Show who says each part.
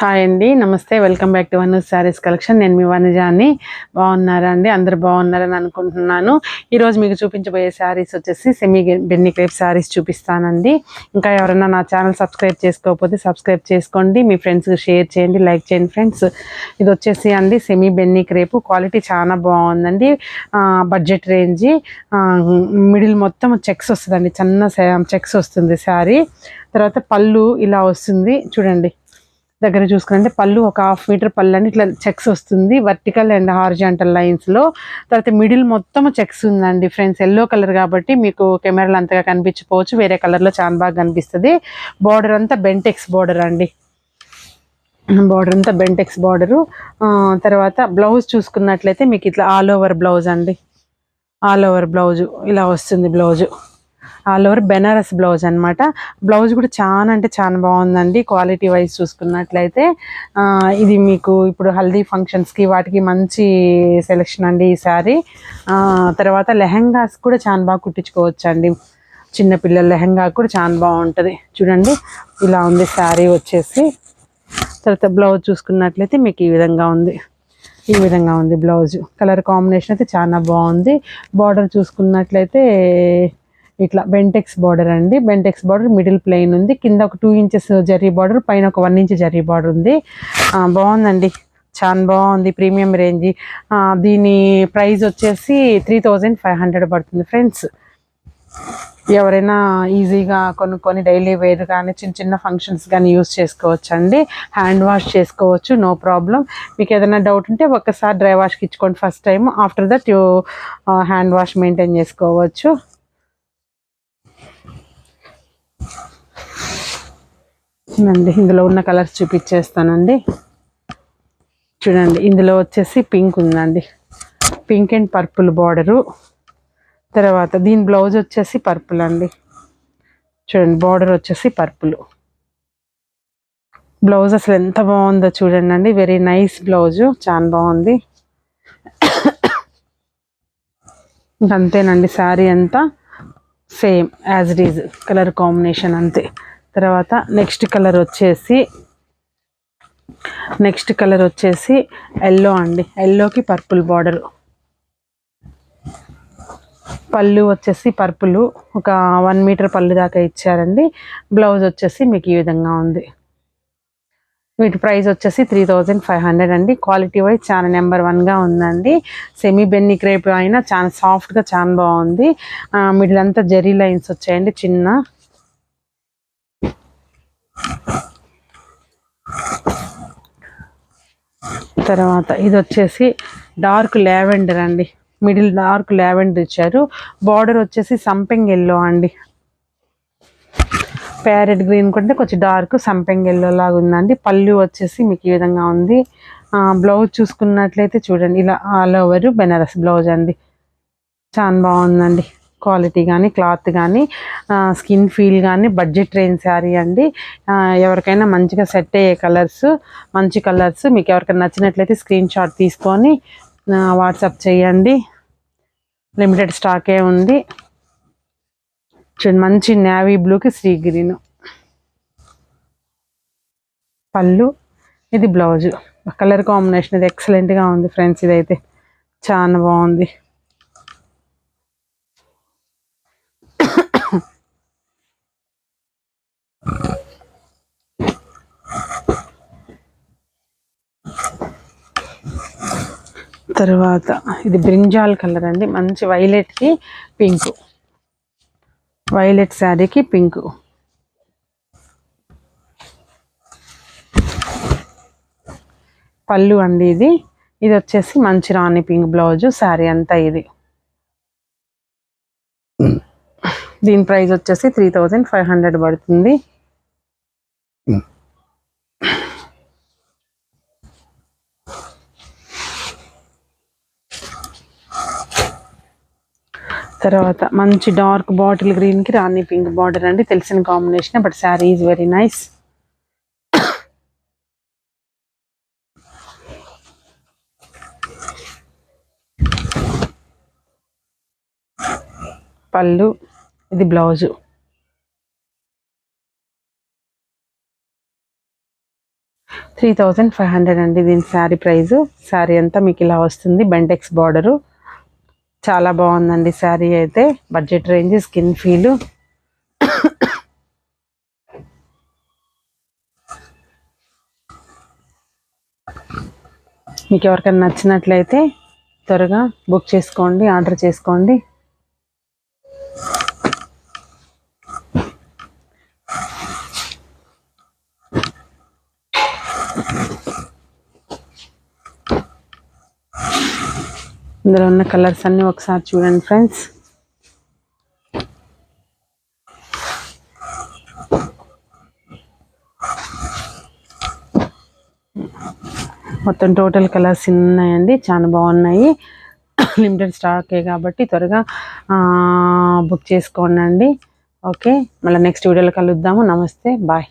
Speaker 1: Hi అండి, నమస్తే. Welcome back to Vanuj saris collection. నేను మీ వనజాని. బాగున్నారా అండి? అందరు బాగున్నారని అనుకుంటున్నాను. ఈరోజు మీకు చూపించబోయే శారీస్ వచ్చేసి సెమీ బెన్నీ క్రేప్ శారీస్ చూపిస్తానండి. ఇంకా ఎవరైనా నా ఛానల్ సబ్స్క్రైబ్ చేసుకోకపోతే సబ్స్క్రైబ్ చేసుకోండి, మీ ఫ్రెండ్స్కి షేర్ చేయండి, లైక్ చేయండి ఫ్రెండ్స్. ఇది వచ్చేసి అండి సెమీ బెన్నీ క్రేప్, క్వాలిటీ చాలా బాగుందండి. బడ్జెట్ రేంజి, మిడిల్ మొత్తం చెక్స్ వస్తుందండి, చిన్న చెక్స్ వస్తుంది శారీ. తర్వాత పళ్ళు ఇలా వస్తుంది చూడండి, దగ్గర చూసుకుంటే పళ్ళు ఒక 1/2 మీటర్ పళ్ళు అని ఇట్లా చెక్స్ వస్తుంది, వర్టికల్ అండ్ హారిజాంటల్ లైన్స్లో. తర్వాత మిడిల్ మొత్తం చెక్స్ ఉందండి ఫ్రెండ్స్. ఎల్లో కలర్ కాబట్టి మీకు కెమెరాలో అంతగా కనిపించకపోవచ్చు, వేరే కలర్లో చాలా బాగా కనిపిస్తుంది. బార్డర్ అంతా బెంటెక్స్ బార్డర్ అండి, బార్డర్ అంతా బెంటెక్స్ బార్డరు. తర్వాత బ్లౌజ్ చూసుకున్నట్లయితే మీకు ఇట్లా ఆల్ ఓవర్ బ్లౌజ్ అండి, ఆల్ ఓవర్ బ్లౌజు ఇలా వస్తుంది. Blouse all over Banaras blouse అనమాట. బ్లౌజ్ కూడా చాలా అంటే చాలా బాగుందండి క్వాలిటీ వైజ్ చూసుకున్నట్లయితే. ఇది మీకు ఇప్పుడు హల్దీ ఫంక్షన్స్కి వాటికి మంచి సెలెక్షన్ అండి ఈ శారీ. తర్వాత లెహెంగాస్ కూడా చాలా బాగా కుట్టించుకోవచ్చు అండి, చిన్నపిల్లల లెహెంగా కూడా చాలా బాగుంటుంది. చూడండి ఇలా ఉంది శారీ వచ్చేసి. తర్వాత బ్లౌజ్ చూసుకున్నట్లయితే మీకు ఈ విధంగా ఉంది, ఈ విధంగా ఉంది బ్లౌజ్. కలర్ కాంబినేషన్ అయితే చాలా బాగుంది. బార్డర్ చూసుకున్నట్లయితే ఇట్లా బెంటెక్స్ బార్డర్ అండి, బెంటెక్స్ బార్డర్ మిడిల్ ప్లెయిన్ ఉంది, కింద ఒక 2 ఇంచెస్ జరీ బార్డర్, పైన ఒక 1 ఇంచ్ జరీ బార్డర్ ఉంది. బాగుందండి, చాలా బాగుంది, ప్రీమియం రేంజ్. దీని ప్రైస్ వచ్చేసి 3500 పడుతుంది ఫ్రెండ్స్. ఎవరైనా ఈజీగా కొనుక్కొని డైలీ వేర్ కానీ చిన్న చిన్న ఫంక్షన్స్ కానీ యూస్ చేసుకోవచ్చు అండి. హ్యాండ్ వాష్ చేసుకోవచ్చు, నో ప్రాబ్లం. మీకు ఏదైనా డౌట్ ఉంటే ఒక్కసారి డ్రై వాష్కి ఇచ్చుకోండి first time, after that you hand wash maintain చేసుకోవచ్చు. అండి ఇందులో ఉన్న కలర్స్ చూపించేస్తానండి. చూడండి ఇందులో వచ్చేసి పింక్ ఉందండి, పింక్ అండ్ పర్పుల్ బార్డరు. తర్వాత దీని బ్లౌజ్ వచ్చేసి పర్పుల్ అండి, చూడండి బార్డర్ వచ్చేసి పర్పుల్. బ్లౌజ్ అసలు ఎంత బాగుందో చూడండి అండి, వెరీ నైస్ బ్లౌజు, చాలా బాగుంది. అంతేనండి, శారీ అంతా same as it is, colour combination అంతే. తర్వాత నెక్స్ట్ కలర్ వచ్చేసి ఎల్లో అండి, ఎల్లోకి పర్పుల్ బార్డర్. పళ్ళు వచ్చేసి పర్పుల్, ఒక 1 మీటర్ పళ్ళు దాకా ఇచ్చారండి. బ్లౌజ్ వచ్చేసి మీకు ఈ విధంగా ఉంది. వీటి ప్రైస్ వచ్చేసి 3500 అండి. క్వాలిటీ వైజ్ చాలా నెంబర్ 1గా ఉందండి. సెమీ బెన్నీ క్రేప్ అయినా చాలా సాఫ్ట్గా చాలా బాగుంది. మిడిల్ అంతా జెరీ లైన్స్ వచ్చాయండి చిన్న. తర్వాత ఇది వచ్చేసి డార్క్ లావెండర్ అండి, మిడిల్ డార్క్ లావెండర్ ఇచ్చారు. బార్డర్ వచ్చేసి సంపెంగ్ ఎల్లో అండి, ప్యారెట్ గ్రీన్ కొంటే కొంచెం డార్క్ సంపెంగ్ ఎల్లో లాగా ఉందండి. పళ్ళు వచ్చేసి మీకు ఈ విధంగా ఉంది. బ్లౌజ్ చూసుకున్నట్లయితే చూడండి ఇలా ఆల్ ఓవర్ బెనారస్ బ్లౌజ్ అండి, చాలా బాగుందండి. క్వాలిటీ కానీ క్లాత్ కానీ స్కిన్ ఫీల్ కానీ బడ్జెట్ రేంజ్ శారీ అండి. ఎవరికైనా మంచిగా సెట్ అయ్యే కలర్స్, మంచి కలర్స్ మీకు ఎవరికైనా నచ్చినట్లయితే స్క్రీన్ షాట్ తీసుకొని వాట్సాప్ చేయండి. లిమిటెడ్ స్టాకే ఉంది. చూడండి మంచి నేవీ బ్లూకి సీ గ్రీన్ పళ్ళు, ఇది బ్లౌజు. కలర్ కాంబినేషన్ ఇది ఎక్సలెంట్గా ఉంది ఫ్రెండ్స్, ఇదైతే చాలా బాగుంది. తర్వాత ఇది బ్రింజాల్ కలర్ అండి, మంచి వైలెట్కి పింక్, వైలెట్ శారీకి పింక్. పళ్ళు అండి ఇది, ఇది వచ్చేసి మంచి రాణి పింక్ బ్లౌజు, శారీ అంతా ఇది. దీని ప్రైస్ వచ్చేసి 3500 పడుతుంది. తర్వాత మంచి డార్క్ బాటిల్ గ్రీన్కి రాణి పింక్ బార్డర్ అండి, తెలిసిన combination but sari is very nice. పళ్ళు, ఇది బ్లౌజు. 3500 అండి దీని శారీ ప్రైస్. శారీ అంతా మీకు ఇలా వస్తుంది, బెంటెక్స్ బార్డరు. చాలా బాగుందండి శారీ అయితే. Budget range, skin feel. మీకు ఎవరికైనా నచ్చినట్లయితే త్వరగా బుక్ చేసుకోండి, ఆర్డర్ చేసుకోండి. ఇందులో ఉన్న కలర్స్ అన్నీ ఒకసారి చూడండి ఫ్రెండ్స్. మొత్తం టోటల్ కలర్స్ ఉన్నాయండి, చాలా బాగున్నాయి. లిమిటెడ్ స్టాకే కాబట్టి త్వరగా బుక్ చేసుకోండి. ఓకే, మళ్ళీ నెక్స్ట్ వీడియోలో కలుద్దాము. నమస్తే, బాయ్.